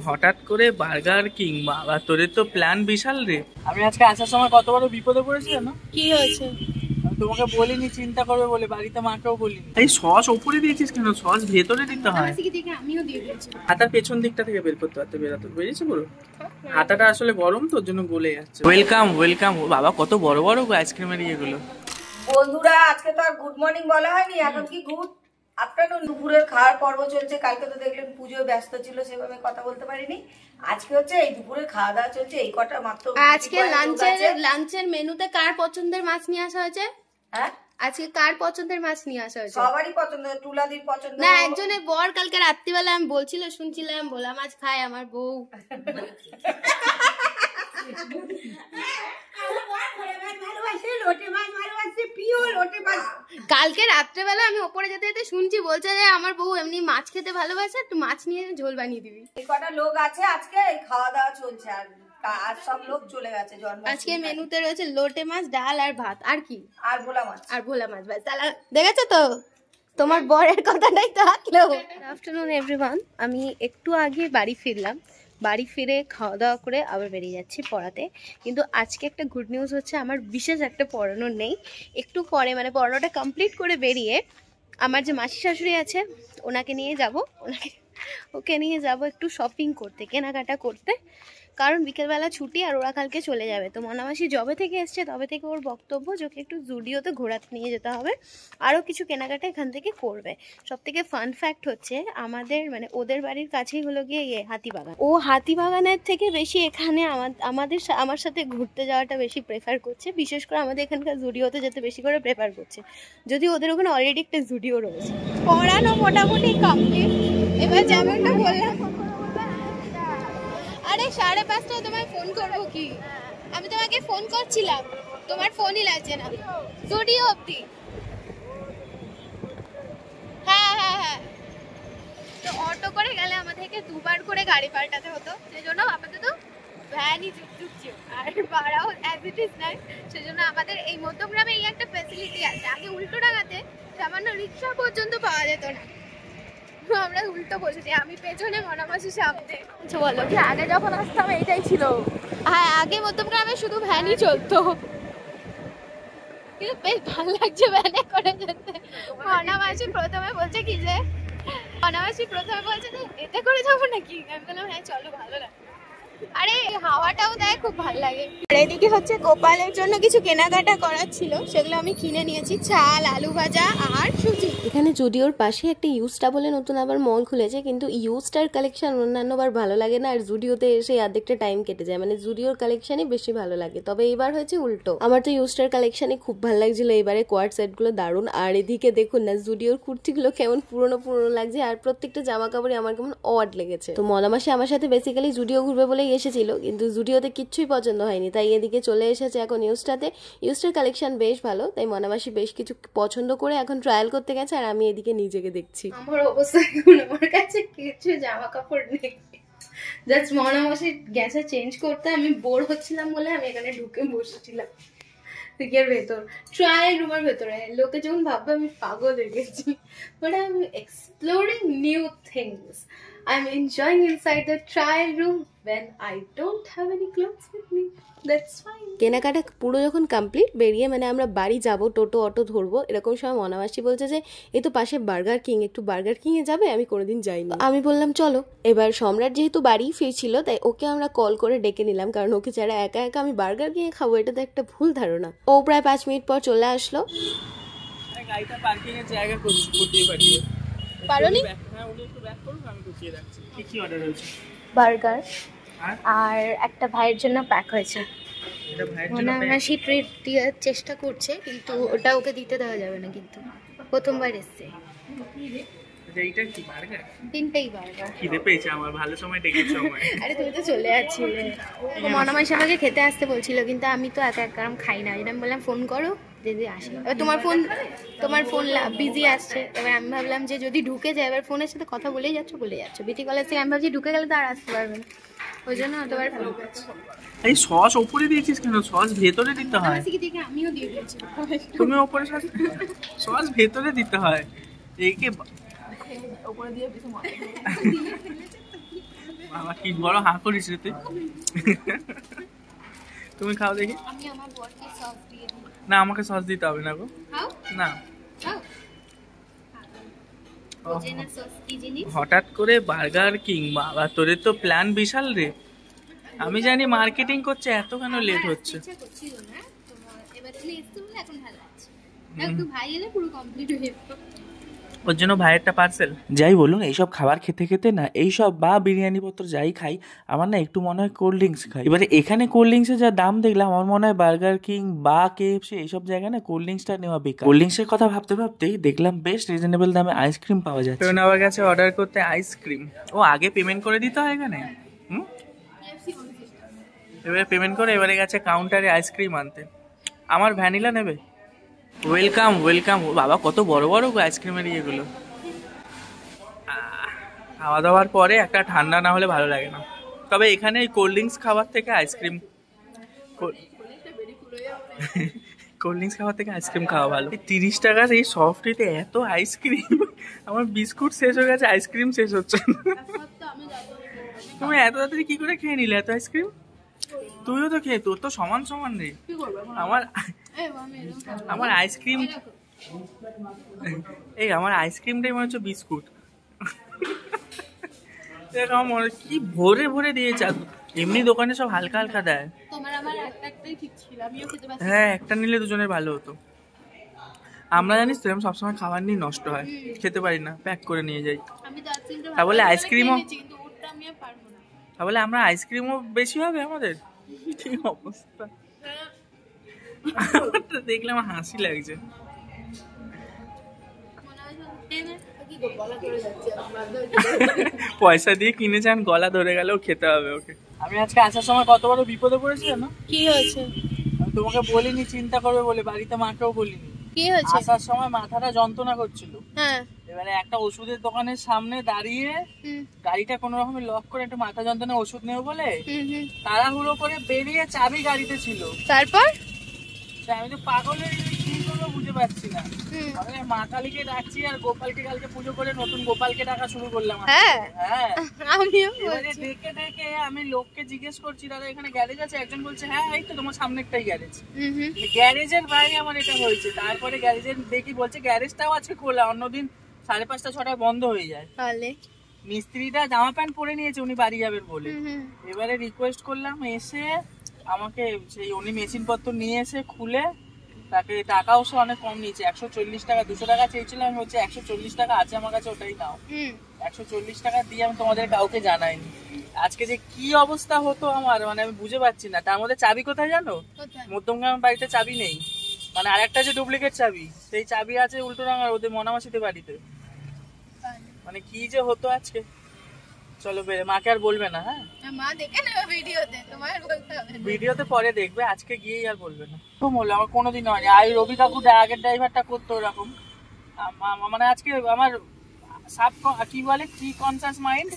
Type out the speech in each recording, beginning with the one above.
হঠাৎ করে burger king, বাবা তোদের তো প্ল্যান বিশাল রে। আমি আজকে আসার সময় কত বড় বিপদে পড়েছি জানো? কি হয়েছে? তোমাকে বলিনি চিন্তা করবে বলে, বাড়িতে মাকেও বলিনি। এই সস ওপরে দিয়েছিস কেন? সস ভেতরে দিতে হয়। আমিও দিয়ে দিয়েছি। হাতার পেছন দিকটা থেকে বের করতে পারতে, বেরাতে বেরিয়েছে পুরো। হাতাটা আসলে গরম তো, ওর জন্য গলে যাচ্ছে। Welcome welcome. বাবা কত বড় বড় আইসক্রিমের ইয়েগুলো। বন্ধুরা আজকে তো আর গুড মর্নিং বলা হয়নি, এখন কি গুড আফটারনুন। দুপুরের খাওয়ার পর্ব চলছে। কালকে তো দেখলেন পুজোয় ব্যস্ত ছিল, সেভাবে কথা বলতে পারিনি। আজকে হচ্ছে এই দুপুরের খাওয়া দাওয়া চলছে, এই কটা মাত্র। আজকে লাঞ্চের মেনুতে কার পছন্দের মাছ নিয়ে আসা হয়েছে? হ্যাঁ আজকে কার পছন্দের মাছ নিয়ে আসা হয়েছে? সবারই পছন্দ, টুলাদির পছন্দ না। একজনের বর কালকে রাত্রিবেলা আমি শুনছিলাম ভোলা মাছ খায় আমার বউ। কালকে রাত্রেবেলা আমি ওপরে যেতে যেতে শুনছি, বলছে যে আমার বউ এমনি মাছ খেতে ভালোবাসে, একটু মাছ নিয়ে ঝোল বানিয়ে দিবি। এই কটা লোক আছে আজকে, এই খাওয়া দাওয়া চলছে। আর সব লোক চলে গেছে জন্ম। আজকে মেনুতে রয়েছে লোটে মাছ, ডাল আর ভাত। আর কি? আর ভোলা মাছ। ব্যাস। তাহলে দেখেছো তো, তোমার বরের কথাটাই তো আসলো। Afternoon everyone. আমি একটু আগে বাড়ি ফিরলাম। বাড়ি ফিরে খাওয়া দাওয়া করে আবার বেরিয়ে যাচ্ছি পড়াতে। কিন্তু আজকে একটা গুড নিউজ হচ্ছে, আমার বিশেষ একটা পড়ানো নেই। একটু পরে মানে পড়ানোটা কমপ্লিট করে বেরিয়ে আমার যে মাসি শাশুড়ি আছে ওকে নিয়ে যাব একটু শপিং করতে, কেনাকাটা করতে। কারণ বিকেলবেলা ছুটি আর ওরা কালকে চলে যাবে। তো মনামাসি যবে থেকে এসছে তবে থেকে ওর বক্তব্য যে ওকে একটু জুডিওতে ঘোরাতে নিয়ে যেতে হবে, আরও কিছু কেনাকাটা এখান থেকে করবে। সবথেকে ফান ফ্যাক্ট হচ্ছে, আমাদের মানে ওদের বাড়ির কাছেই হলো গিয়ে হাতিবাগান। ও হাতিবাগানের থেকে বেশি এখানে আমার সাথে ঘুরতে যাওয়াটা বেশি প্রেফার করছে। বিশেষ করে আমাদের এখানকার জুডিওতে যেতে বেশি করে প্রেফার করছে, যদি ওদের ওখানে অলরেডি একটা জুডিও রয়েছে। পড়ানো মোটামুটি কমপ্লিট। এবার যেমনটা বললাম, আরে 5:30টায় তোমায় ফোন করবো কি? আমি তোমাকে ফোন করছিলাম, তোমার ফোনই লাগছে না। জুডিও অবধি। হ্যাঁ। তো অটো করে গেলে আমাদেরকে দুবার করে গাড়ি পাল্টাতে হতো, সেই জন্য আপাতত ভ্যানই ঢুকছি। আর ভাড়াও অ্যাজ ইট ইজ নাই, সেই জন্য আমাদের এই মধ্যগ্রামে এই একটা ফ্যাসিলিটি আছে। আগে উল্টোডাঙাতে সামান্য রিক্সা পর্যন্ত পাওয়া যেত না, আমরা উল্টো বসেছি। আমি পেছনে, মনামাসির সামনে। বলো কি, আগে যখন আসতাম এইটাই ছিল। হ্যাঁ, আগে মধ্যমগ্রামে শুধু ভ্যানই চলতো, কিন্তু বেশ ভালো লাগছে ভ্যানে করে যেতে। মনামাসি প্রথমে বলছে যে এতে করে যাবো নাকি? আমি বললাম হ্যাঁ চলো, ভালো লাগে। আরে হাওয়াটাও দেয়, খুব ভালো লাগে। আর এদিকে হচ্ছে গোপালের জন্য কিছু কেনাকাটা করার ছিল, সেগুলো আমি কিনে নিয়েছি। চাল, আলু ভাজা আর সুজি। এখানে জুডিওর পাশে একটা ইউজটা বলে নতুন আবার মল খুলেছে, কিন্তু ইউজটার কালেকশন অন্যান্যবার ভালো লাগে না, আর জুডিওতে এসে অর্ধেকটা টাইম কেটে যায়। মানে জুডিওর কালেকশনই বেশি ভালো লাগে। তবে এবার হয়েছে উল্টো। আমার তো ইউজটার কালেকশনই খুব ভালো লাগছিল এবারে। কোয়ার্ড সেটগুলো দারুণ। আর এদিকে দেখুন না, জুডিওর কুর্তিগুলো কেমন পুরোনো লাগছে, আর প্রত্যেকটা জামা কাপড়ই আমার কেমন অড লেগেছে। তো মনামাসি আমার সাথে বেসিক্যালি জুডিও ঘুরবে বলেই এসেছিল, কিন্তু জুডিওতে কিচ্ছুই পছন্দ হয়নি, তাই এদিকে চলে এসেছে এখন ইউজটাতে। ইউজটার কালেকশন বেশ ভালো, তাই মনামাসি বেশ কিছু পছন্দ করে এখন ট্রায়াল করতে গেছে, আর আমি এদিকে নিজেকে দেখছি। আমার অবস্থা এখন, আমার কাছে কিছু জামা কাপড় নেই। জাস্ট মনামাসি গেছে চেঞ্জ করতে, আমি বোর হচ্ছিলাম বলে আমি এখানে ঢুকে বসেছিলাম দিকের ভেতর, ট্রায়াল রুমের ভেতরে। লোকে যখন ভাববে আমি পাগল হয়ে গেছি, but I am exploring new things. I'm enjoying inside the trial room when I don't have any clothes with me. That's fine. কেনাকাটা পুরো যখন কমপ্লিট, বেরিয়ে মানে আমরা বাড়ি যাব, টোটো অটো ধরবো, এরকম সময় মনামাসি বলছে যে এই তো পাশে বার্গার কিং, একটু বার্গার কিং এ যাবে, আমি কোনোদিন যাইনি। আমি বললাম চলো। এবার সম্রাট যেহেতু বাড়ি ফিরছিল, তাই ওকে আমরা কল করে ডেকে নিলাম, কারণ ওকে ছাড়া একা একা আমি বার্গার কিং এ খাবো এটা তো একটা ভুল ধারণা। ও প্রায় 5 মিনিট পর চলে আসলো। গাড়িটা পার্কিং এর জায়গা করতেই পারি। পারোনি? হ্যাঁ, উনি একটু ব্যাক করুন, আমি গুছিয়ে রাখছি। কি অর্ডার হয়েছে? বার্গার আর একটা ভাইয়ের জন্য প্যাক হয়েছে। এটা ভাইয়ের জন্য মনামাসি ট্রিট দেওয়ার চেষ্টা করছে, কিন্তু ওটা ওকে দিতে দেওয়া যাবে না, কিন্তু প্রথমবার এসছে। এইটা কি বার্গার? তিনটেই বার্গার। খিদে পেয়েছে আমার, ভালো সময় ডেকেছো আমায়। আরে তুমি তো চলে যাচ্ছিলে। মনামাসি আমাকে খেতে আসতে বলছিল, কিন্তু আমি তো একা একদম খাই না। আমি বললাম ফোন করো যদি আসে। এবার তোমার ফোন বিজি আসছে। এবার আমি ভাবলাম যে যদি ঢুকে যায়, এবার ফোনের সাথে কথা বলেই যাচ্ছ বিটি কলেজ থেকে। আমি ভাবছি ঢুকে গেলে তো আর আসতে পারবে না, ওই জন্য অতবার ফোন করছি। এই সস ওপরে দিয়েছিস কেন? সস ভেতরে দিতে হয়। আমিও দিয়ে দিয়েছি। তুমি ওপরে সস ভেতরে দিতে হয়। এইকে আমার কি বড় হাঁ করিস রে তুই। তুমি খাও দেখি। আমি আমার বরকে সস দিয়ে দিই। না আমাকে সস দিতে হবে না গো। খাও না খাও। বুঝে না সস কি জিনিস? হঠাৎ করে বার্গার কিং, বাবা তোদের তো প্ল্যান বিশাল রে। আমি জানি মার্কেটিং করছে, এত কেন লেট হচ্ছে? ইচ্ছা করছিল না তোমার, এবার তুমি এসছো বলে এখন ভালো লাগছে। একটু ভাই এলে পুরো কমপ্লিট হয়ে যেত। ওর জন্য ভাইয়েরটা পার্সেল। যাই বলুন, এইসব খাবার খেতে খেতে না, এইসব বা বিরিয়ানি পত্র যাই খাই, আমার না একটু মনে হয় কোল্ড ড্রিঙ্কস খাই। এবারে এখানে কোল্ড ড্রিঙ্কসের যা দাম দেখলাম, আমার মনে হয় বার্গার কিং বা কেএফসি এইসব জায়গায় না কোল্ড ড্রিঙ্কসটা নেওয়া বেকার। কোল্ড ড্রিঙ্কসের কথা ভাবতে ভাবতেই দেখলাম বেশ রিজনেবল দামে আইসক্রিম পাওয়া যাচ্ছে। তো নেওয়া গেছে অর্ডার করতে আইসক্রিম। ও আগে পেমেন্ট করে দিতে হয় এখানে? এবারে পেমেন্ট করে এবারে গেছে কাউন্টারে আইসক্রিম আনতে। আমার ভ্যানিলা নেবে? Welcome welcome. বাবা কত বড় বড় আইসক্রিমের ইয়েগুলো। খাওয়া দাওয়ার পরে একটা ঠান্ডা না হলে ভালো লাগে না। তবে এখানে কোল্ড ড্রিঙ্কস খাবার থেকে আইসক্রিম, কোল্ড ড্রিঙ্কস খাবার থেকে আইসক্রিম খাওয়া ভালো। 30 টাকার এই সফটিতে এত আইসক্রিম, আমার বিস্কুট শেষ হয়ে গেছে, আইসক্রিম শেষ হচ্ছে না। তুমি এত তাড়াতাড়ি কি করে খেয়ে নিলে এত আইসক্রিম? তুইও তো খেয়ে, তোর তো সমান সমান রে। আমার আইসক্রিম, এই আমার আইসক্রিমটাই মনে হচ্ছে বিস্কুট। কি ভরে ভরে দিয়েছে। এমনি দোকানে সব হালকা হালকা দেয়। হ্যাঁ একটা নিলে দুজনের ভালো হতো। আমরা জানিস তো এরকম সবসময় খাবার নিয়ে নষ্ট হয়, খেতে পারি না, প্যাক করে নিয়ে যাই। তা বলে আইসক্রিমও, তা বলে আমরা আইসক্রিমও বেশি হবে আমাদের। ঠিক অবস্থা। দেখলে আমার হাসি লাগছে। পয়সা দিয়ে কিনেছেন, গলা ধরে গেলেও খেতে হবে ওকে। আমি আজকে আসার সময় কত বড় বিপদে পড়েছি জানো? কি হয়েছে? আমি তোমাকে বলিনি চিন্তা করবে বলে, বাড়িতে মাকেও বলিনি। কি হয়েছে? আসার সময় মাথাটা যন্ত্রণা করছিল। হ্যাঁ এবারে একটা ওষুধের দোকানের সামনে দাঁড়িয়ে গাড়িটা কোনো রকমে লক করে একটু মাথা যন্ত্রণা ওষুধ নেব বলে তাড়াহুড়ো করে বেরিয়ে চাবি গাড়িতে ছিল। তারপর আমি তো পাগলের কি করবো বুঝে পাচ্ছি না। আমি মা কালীকে ডাকছি আর গোপালকে কালকে পুজো করে নতুন গোপালকে ডাকা শুরু করলাম। হ্যাঁ হ্যাঁ আমিও ডেকে ডেকে আমি লোককে জিজ্ঞেস করছি দাদা এখানে গ্যারেজ আছে? একজন বলছে হ্যাঁ এই তো তোমার সামনে একটাই গ্যারেজ। গ্যারেজের বাইরে আমার এটা হয়েছে। তারপরে গ্যারেজের দেখি বলছে গ্যারেজটাও আছে খোলা, অন্যদিন 5:30 6টায় বন্ধ হয়ে যায়। মিস্ত্রিটা জামা প্যান্ট পরে নিয়েছে উনি বাড়ি যাবেন বলে। এবারে রিকোয়েস্ট করলাম এসে আমাকে, সেই উনি মেশিন পত্র নিয়ে এসে খুলে তাকে টাকাও সে অনেক কম নিয়েছে, 140 টাকা। 200 টাকা চেয়েছিলাম, আমি হচ্ছে 140 টাকা আছে আমার কাছে, ওটাই নাও। 140 টাকা দিয়ে আমি তোমাদের কাউকে জানাইনি। আজকে যে কি অবস্থা হতো আমার, মানে আমি বুঝে পাচ্ছি না। তার মধ্যে চাবি কোথায় জানো? মধ্যমগ্রাম বাড়িতে চাবি নেই, মানে আরেকটা যে ডুপ্লিকেট চাবি, সেই চাবি আছে উল্টোডাঙ্গার ওদের মনামাসিতে বাড়িতে। মানে কি যে হতো আজকে। চলো বেরে, মাকে আর বলবে না। হ্যাঁ মা দেখে নেবে ভিডিওতে, তোমার বলতে হবে না। ভিডিওতে পরে দেখবে, আজকে গিয়েই আর বলবে না। তো বললো আমার কোনোদিন হয়নি। আর রবি কাকু আগের ড্রাইভারটা করতো এরকম। মানে আজকে আমার কি বলে কি কনসাস মাইন্ড,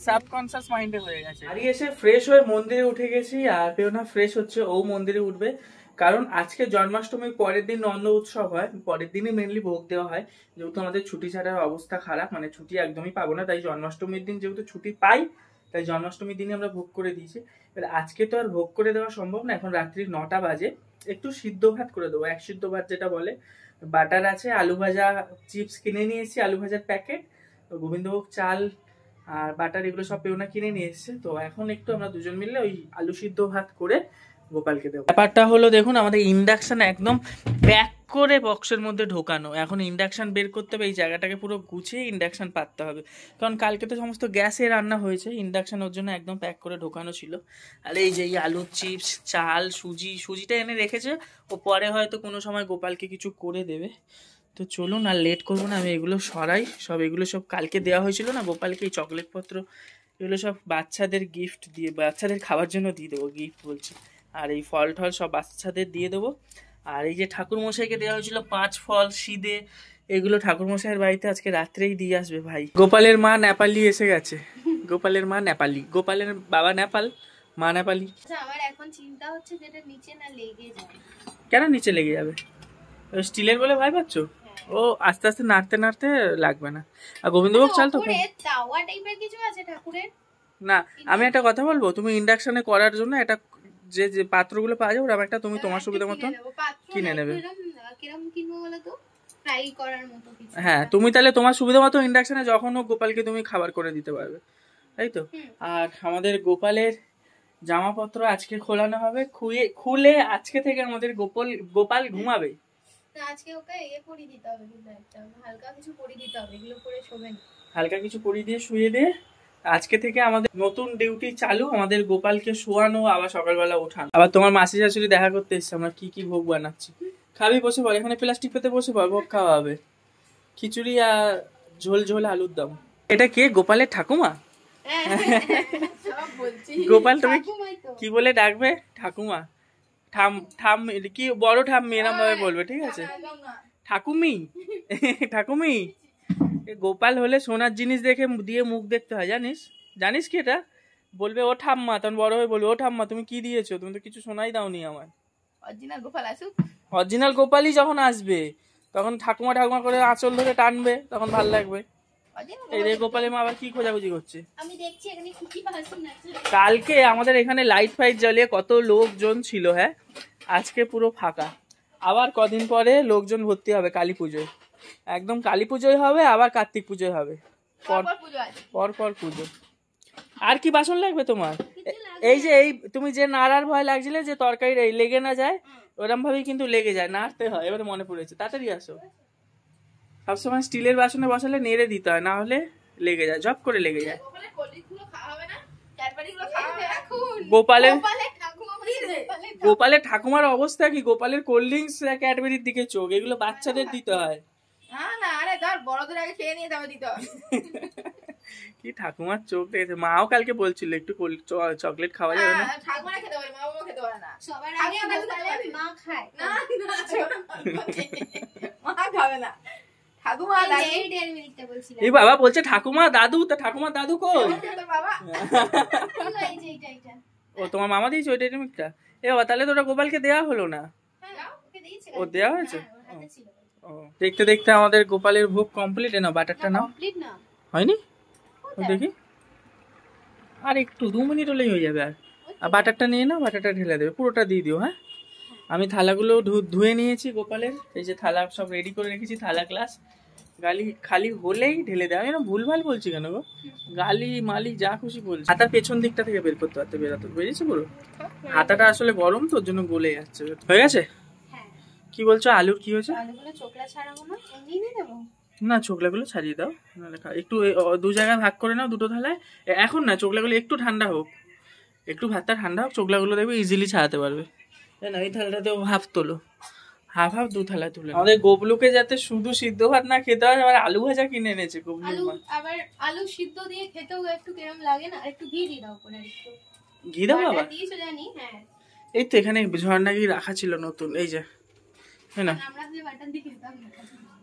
সাবকনসাস মাইন্ডে হয়ে গেছে। আর এসে ফ্রেশ হয়ে মন্দিরে উঠে গেছি। আর পেওনা ফ্রেশ হচ্ছে, ও মন্দিরে উঠবে। কারণ আজকে জন্মাষ্টমীর পরের দিন নন্দ উৎসব হয়, পরের দিনই মেনলি ভোগ দেওয়া হয়। যেহেতু আমাদের ছুটি ছাড়ার অবস্থা খারাপ, মানে ছুটি একদমই পাবো না, তাই জন্মাষ্টমীর দিন যেহেতু ছুটি পাই, তাই জন্মাষ্টমীর দিনে আমরা ভোগ করে দিয়েছি। এবার আজকে তো আর ভোগ করে দেওয়া সম্ভব না, এখন রাত্রি 9টা বাজে। একটু সিদ্ধ ভাত করে দেবো, 1 সিদ্ধ ভাত যেটা বলে। বাটার আছে, আলু ভাজা চিপস কিনে নিয়ে এসেছি, আলু ভাজার প্যাকেট, গোবিন্দভোগ চাল আর বাটার এগুলো সব পেওনা কিনে নিয়ে এসছে। তো এখন একটু আমরা দুজন মিলে ওই আলু সিদ্ধ ভাত করে গোপালকে দেবো। ব্যাপারটা হলো দেখুন, আমাদের ইন্ডাকশন একদম প্যাক করে বক্সের মধ্যে ঢোকানো। এখন ইন্ডাকশন বের করতে হবে, এই জায়গাটাকে পুরো গুছিয়ে ইন্ডাকশন পাততে হবে। কারণ কালকে তো সমস্ত গ্যাসে রান্না হয়েছে, ইন্ডাকশন ওর জন্য একদম প্যাক করে ঢোকানো ছিল। আর এই যে আলুর চিপস, চাল, সুজিটা এনে রেখেছে, ও পরে হয়তো কোনো সময় গোপালকে কিছু করে দেবে। তো চলুন আর লেট করবো না, আমি এগুলো সরাই। এগুলো সব কালকে দেওয়া হয়েছিল না গোপালকে, এই চকলেট পত্র এগুলো সব বাচ্চাদের গিফট দিয়ে, বাচ্চাদের খাওয়ার জন্য দিয়ে দেবো, গিফট বলছি। আর এই ফল টল সব বাচ্চাদের দিয়ে দেবো। আর এই যে ঠাকুরমশাইকে দেওয়া হয়েছিল 5 ফল সিদে, এগুলো ঠাকুরমশাইয়ের বাড়িতে আজকে রাত্রেই দিয়ে আসবে ভাই। গোপালের মা নেপালি এসে গেছে। গোপালের মা নেপালি, গোপালের বাবা নেপাল, মা নেপালি। আমার এখন চিন্তা হচ্ছে যেটা নিচে না লেগে যায়। কেন নিচে লেগে যাবে? স্টিলের বলে ভয় পাচ্ছ? ও আস্তে আস্তে নাড়তে নাড়তে লাগবে না। আর গোবিন্দভোগ চাল তো তাওয়া টাইপের কিছু আছে ঠাকুরের? না আমি একটা কথা বলবো, তুমি ইন্ডাকশনে করার জন্য একটা যে যে পাত্রগুলো পাওয়া যায় ওরকম একটা তুমি তোমার সুবিধা মতো কিনে নেবে। কিরকম কিনবো বলো তো? ফ্রাই করার মতো কিছু। হ্যাঁ তুমি তাহলে তোমার সুবিধা মতো ইন্ডাকশনে যখন হোক গোপালকে তুমি খাবার করে দিতে পারবে, তাই তো। আর আমাদের গোপালের জামাপত্র আজকে খোলানো হবে, খুলে আজকে থেকে আমাদের গোপাল ঘুমাবে। আজকে ওকে পরিয়ে দিতে হবে, কিন্তু একটা হালকা কিছু পরিয়ে দিতে হবে, এগুলো পরে শোবে না। হালকা কিছু পরিয়ে দিয়ে শুয়ে দিয়ে আজকে থেকে আমাদের নতুন ডিউটি চালু, আমাদের গোপালকে শোয়ানো আবার সকালবেলা ওঠানো। আবার তোমার মাসি শাশুড়ি দেখা করতে এসছে, আমরা কি কি ভোগ বানাচ্ছি। খাবি বসে পড়, এখানে প্লাস্টিক পেতে বসে পড়, ভোগ খাওয়া হবে। খিচুড়ি আর ঝোল ঝোল আলুর দম। এটা কে গোপালের ঠাকুমা? গোপাল তুমি কি বলে ডাকবে? ঠাকুমা, ঠাম কি বড় ঠাম্মি এরম ভাবে বলবে, ঠিক আছে? ঠাকুমি, ঠাকুমি। গোপাল হলে সোনার জিনিস দেখে দিয়ে মুখ দেখতে হয়, জানিস কি? এটা বলবে ও ঠাম্মা, তখন বড় হয়ে বলবে ও ঠাম্মা তুমি কি দিয়েছো, তুমি তো কিছু শোনাই দাওনি আমার। অরিজিনাল গোপাল আসুক, অরিজিনাল গোপালই যখন আসবে তখন ঠাকুমা ঠাকুমা করে আঁচল ধরে টানবে, তখন ভাল লাগবে। এই রে গোপালের মা আবার কি খোঁজাখুঁজি করছে। আমি দেখছি এখানে কি ভাষণ আছে। কালকে আমাদের এখানে লাইট ফাইট জ্বালিয়ে কত লোকজন ছিল, হ্যাঁ আজকে পুরো ফাঁকা। আবার কদিন পরে লোকজন ভর্তি হবে কালী পুজোয়, একদম কালী পুজোয় হবে, আবার কার্তিক পুজোয় হবে, পর পর পুজো। আর কি বাসন লাগবে তোমার? এই যে এই তুমি যে নাড়ার ভয় লাগছিলে যে তরকারি লেগে না যায়, ওরম ভাবেই কিন্তু লেগে যায়, নাড়তে হয়। এবারে মনে পড়েছে, তাড়াতাড়ি আসো। সবসময় স্টিলের বাসনে বসালে নেড়ে দিতে হয়, না হলে লেগে যায়, ঝপ করে লেগে যায়। গোপালের ঠাকুমার অবস্থা কি? গোপালের কোল্ড ড্রিঙ্কস ক্যাডবেরির দিকে চোখ, এগুলো বাচ্চাদের দিতে হয়। কি ঠাকুমার চোখ দেখেছে, মাও কালকে বলছিল একটু চকলেট খাওয়া যাবে না? এই বাবা বলছে ঠাকুমা দাদু, তা ঠাকুমার দাদু কই? ও তোমার মামা দিয়েছে ওই ডেয়ারি মিল্কটা? এ বাবা তাহলে তো ওটা গোপালকে দেওয়া হলো না। ও দেওয়া হয়েছে। দেখতে দেখতে আমাদের গোপালের ভোগ কমপ্লিট। না বাটারটা নাও, হয়নি? দেখি আর একটু 2 মিনিট হলেই হয়ে যাবে। আর বাটারটা নিয়ে নাও, বাটারটা ঢেলে দেবে, পুরোটা দিয়ে দিও। হ্যাঁ আমি থালাগুলো ধুয়ে নিয়েছি গোপালের, এই যে থালা সব রেডি করে রেখেছি, থালা গ্লাস খালি হলেই ঢেলে দেয়। আমি ভুলভাল বলছি কেন গো? গালি মালি যা খুশি বলছি। হাতার পেছন দিকটা থেকে বের করতে পারতে, বেরাতে বেরিয়েছে পুরো। হাতাটা আসলে গরম তো, ওর জন্য গলে যাচ্ছে। হয়ে গেছে? কি বলছো? আলুর কি হয়েছে? না চোখলাগুলো ছাড়িয়ে দাও, একটু 2 জায়গায় ভাগ করে নাও, 2টো থালায়। এখন না, চোখলাগুলো একটু ঠান্ডা হোক, একটু ভাতটা ঠান্ডা হোক, চোখলাগুলো দেখবে ইজিলি ছাড়াতে পারবে। না এই থালাটাতেও হাফ তোলো, হাফ 2 থালায় তুলে। আমাদের গোবলুকে যাতে শুধু সিদ্ধ ভাত না খেতে হয়, আবার আলু ভাজা কিনে এনেছে গোবলু। আবার আলু সিদ্ধ দিয়ে খেতেও একটু কেমন লাগে না? একটু ঘি দিয়ে দাও করে, একটু ঘি দাও বাবা। দিয়েছো জানি। হ্যাঁ এই তো এখানে ঝর্ণা ঘি রাখা ছিল নতুন, এই যে। হ্যাঁ না আমরা যে বাটার দিয়ে খেতাম না,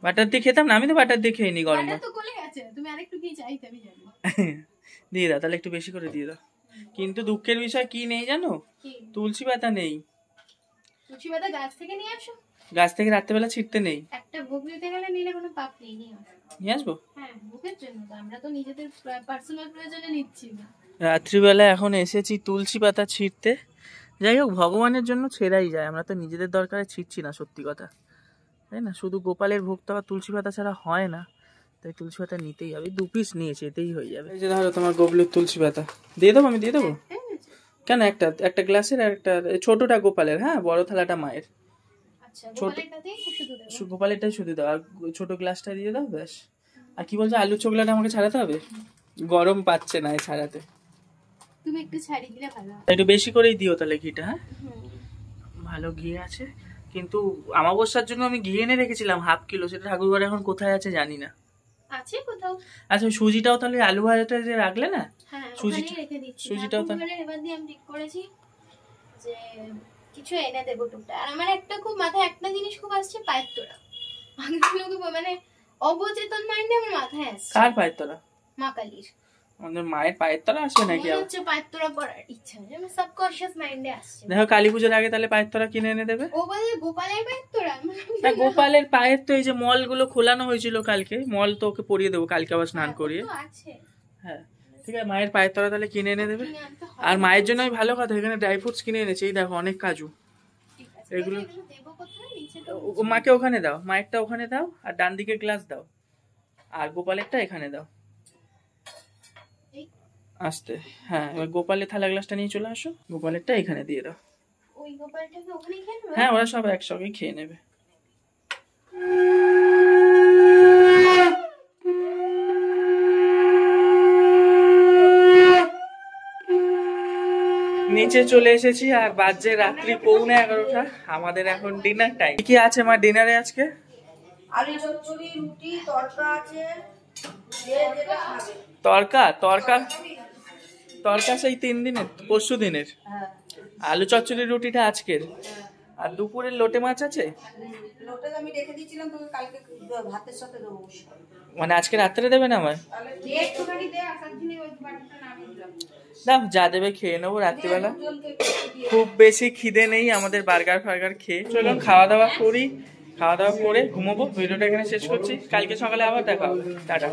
বাটার দিয়ে খেতাম না, আমি তো বাটার দিয়ে খেয়ে নি গরম ভাত। তো গলে গেছে, তুমি আরেকটু ঘি চাইতে, আমি জানি। দিয়ে দাও তাহলে, একটু বেশি করে দিয়ে দাও। কিন্তু দুঃখের বিষয় কি নেই জানো? তুলসী পাতা নেই। তুলসী পাতা গাছ থেকে নিয়ে আসো। গাছ থেকে রাত্রেবেলা ছিঁড়তে নেই। একটা ভোগ নিতে গেলে নিলে কোনো পাপ নেই, নিয়ে আসবো। হ্যাঁ ভোগের জন্য, আমরা তো নিজেদের পার্সোনাল প্রয়োজনে নিচ্ছি না। রাত্রিবেলা এখন এসেছি তুলসী পাতা ছিঁড়তে। যাই হোক ভগবানের জন্য ছেড়াই যায়, আমরা তো নিজেদের দরকারে ছিঁড়ছি না, সত্যি কথা, তাই না? শুধু গোপালের ভোগ তো তুলসী পাতা ছাড়া হয় না, তাই তুলসী পাতা নিতেই হবে। 2 পিস নিয়েছি, এতেই হয়ে যাবে। এই যে ধরো তোমার গোবলুর তুলসী পাতা দিয়ে দেবো, আমি দিয়ে দেবো কেন? একটা গ্লাসের, আর একটা ছোটটা গোপালের, হ্যাঁ বড় থালাটা মায়ের। গোপালেরটাই শুধু দাও, আর ছোট গ্লাসটা দিয়ে দাও, ব্যাস। আর কি বলছো, আলু চোখলাটা আমাকে ছাড়াতে হবে? গরম পাচ্ছে না ছাড়াতে, তুমি একটু ছাড়িয়ে দিলে ভালো হয়। একটু বেশি করেই দিও তাহলে ঘিটা। হ্যাঁ ভালো ঘি আছে, কিন্তু আমাবস্যার জন্য আমি ঘি এনে রেখেছিলাম 1/2 কিলো, সেটা ঠাকুরঘরে এখন কোথায় আছে জানি না। আছে কোথাও। আচ্ছা সুজিটাও তাহলে আলু ভাজাটা যে রাখলে না, হ্যাঁ সুজিটা রেখে দিচ্ছি। সুজিটাও তাহলে এবার দিয়ে আমি ঠিক করেছি যে কিছু এনে দেবো টুকটা। আর আমার একটা খুব মাথায় একটা জিনিস খুব আসছে, পায়ের তোড়া। মানে অবচেতন মাইন্ডে আমার মাথায় আসছে। কার পায়ের তোড়া? মা কালীর। আমাদের মায়ের পায়ের তোড়া আসবে নাকি? হচ্ছে পায়ের তোড়া করার ইচ্ছা, আমার সাবকনশিয়াস মাইন্ডে আসছে। দেখো কালী পুজোর আগে তাহলে পায়ের তোড়া কিনে এনে দেবে। ও বলে গোপালের পায়ের তোড়া? না গোপালের পায়ের তো এই যে মল গুলো খোলানো হয়েছিল কালকে, মল তো ওকে পরিয়ে দেবো কালকে আবার স্নান করিয়ে। আছে হ্যাঁ ঠিক আছে, মায়ের পায়ের তলা তাহলে কিনে এনে দেবে। আর মায়ের জন্য আমি ভালো কথা এখানে ড্রাই ফ্রুটস কিনে এনেছি, এই দেখো অনেক কাজু। এগুলো মাকে ওখানে দাও, মায়েরটা ওখানে দাও, আর ডান দিকে গ্লাস দাও, আর গোপালেরটা এখানে দাও আস্তে। হ্যাঁ, এবার গোপালের থালা গ্লাসটা নিয়ে চলে আসো, গোপালেরটা এখানে দিয়ে দাও। হ্যাঁ, ওরা সব একসঙ্গে খেয়ে নেবে। নিচে চলে এসেছি আর বাজে রাত্রি 11:45। আমাদের এখন ডিনার টাইম। কি আছে মা ডিনারে আজকে? আলু চচ্চড়ি, রুটি, তড়কা আছে। তড়কা সেই 3 দিনের, পরশু দিনের। আলু চচ্চড়ি রুটিটা আজকের। আর দুপুরের লোটে মাছ আছে। লোটে আমি রেখে দিয়েছিলাম, তোকে কালকে ভাতের সাথে দেবো। মানে আজকে রাত্রে দেবে না আমায়? তাহলে একটুখানি দে, আসার দিনে ওই বাটিটা নামিয়ে দিলাম। দাও, যা দেবে খেয়ে নেবো রাত্রিবেলা। খুব বেশি খিদে নেই আমাদের বার্গার ফার্গার খেয়ে। চলো খাওয়া দাওয়া করি, খাওয়া দাওয়া করে ঘুমোবো। ভিডিওটা এখানে শেষ করছি, কালকে সকালে আবার দেখা হবে। টাটা।